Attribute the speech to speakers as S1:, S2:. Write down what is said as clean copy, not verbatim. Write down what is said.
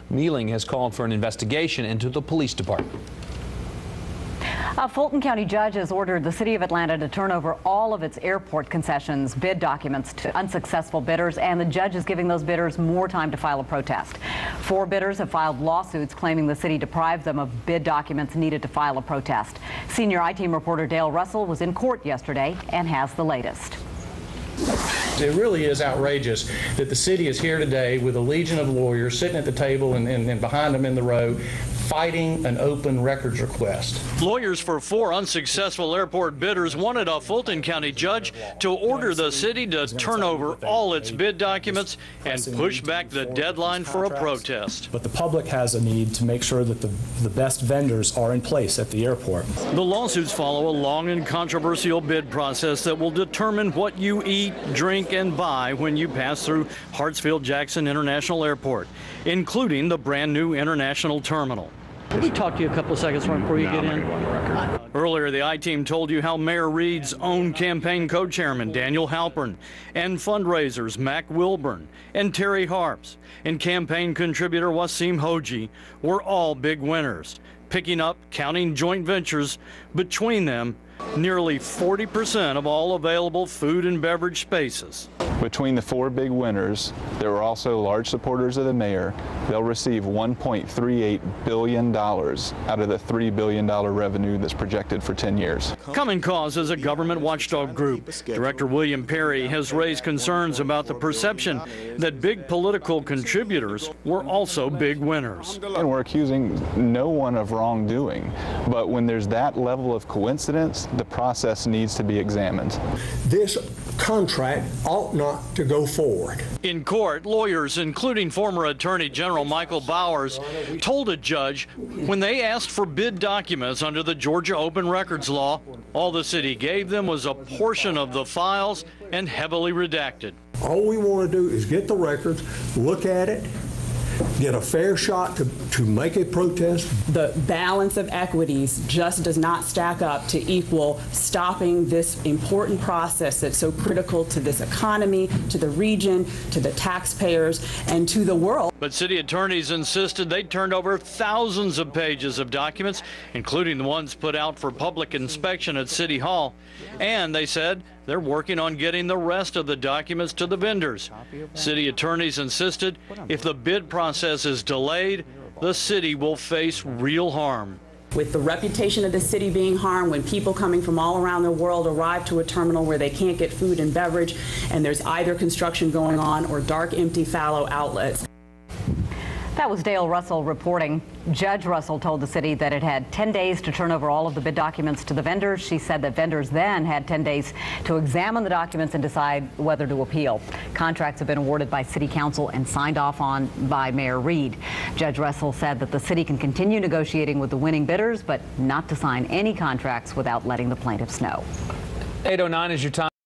S1: Mealing has called for an investigation into the police department.
S2: A Fulton County judge has ordered the city of Atlanta to turn over all of its airport concessions bid documents to unsuccessful bidders, and the judge is giving those bidders more time to file a protest. 4 bidders have filed lawsuits claiming the city deprived them of bid documents needed to file a protest. Senior I-Team reporter Dale Russell was in court yesterday and has the latest.
S3: It really is outrageous that the city is here today with a legion of lawyers sitting at the table and behind them in the row fighting an open records request.
S4: Lawyers for 4 unsuccessful airport bidders wanted a Fulton County judge to order the city to turn over all its bid documents and push back the deadline for a protest.
S5: But the public has a need to make sure that the best vendors are in place at the airport.
S4: The lawsuits follow a long and controversial bid process that will determine what you eat, drink, and buy when you pass through Hartsfield-Jackson International Airport, including the brand new international terminal. Let me talk to you a couple of seconds before you get in. Earlier, the I-Team told you how Mayor Reed's own campaign co-chairman, Daniel Halpern, and fundraisers Mac Wilburn and Terry Harps and campaign contributor Wasim Hoji were all big winners, picking up, counting joint ventures between them, nearly 40% of all available food and beverage spaces.
S6: Between the 4 big winners, there were also large supporters of the mayor. They'll receive $1.38 billion out of the $3 billion revenue that's projected for 10 years.
S4: Common Cause is a government watchdog group. Director William Perry has raised concerns about the perception that big political contributors were also big winners.
S6: And we're accusing no one of wrongdoing, but when there's that level of coincidence, the process needs to be examined.
S7: This contract ought not to go forward.
S4: In court, lawyers, including former Attorney General Michael Bowers, told a judge when they asked for bid documents under the Georgia Open Records Law, all the city gave them was a portion of the files and heavily redacted.
S7: All we want to do is get the records, look at it, get a fair shot to make a protest.
S8: The balance of equities just does not stack up to equal stopping this important process that's so critical to this economy, to the region, to the taxpayers, and to the world.
S4: But city attorneys insisted they turned over thousands of pages of documents, including the ones put out for public inspection at City Hall. And they said they're working on getting the rest of the documents to the vendors. City attorneys insisted if the bid process is delayed, the city will face real harm.
S8: With the reputation of the city being harmed, when people coming from all around the world arrive to a terminal where they can't get food and beverage, and there's either construction going on or dark, empty, fallow outlets.
S2: That was Dale Russell reporting. Judge Russell told the city that it had 10 days to turn over all of the bid documents to the vendors. She said that vendors then had 10 days to examine the documents and decide whether to appeal. Contracts have been awarded by City Council and signed off on by Mayor Reed. Judge Russell said that the city can continue negotiating with the winning bidders, but not to sign any contracts without letting the plaintiffs know.
S1: 8:09 is your time.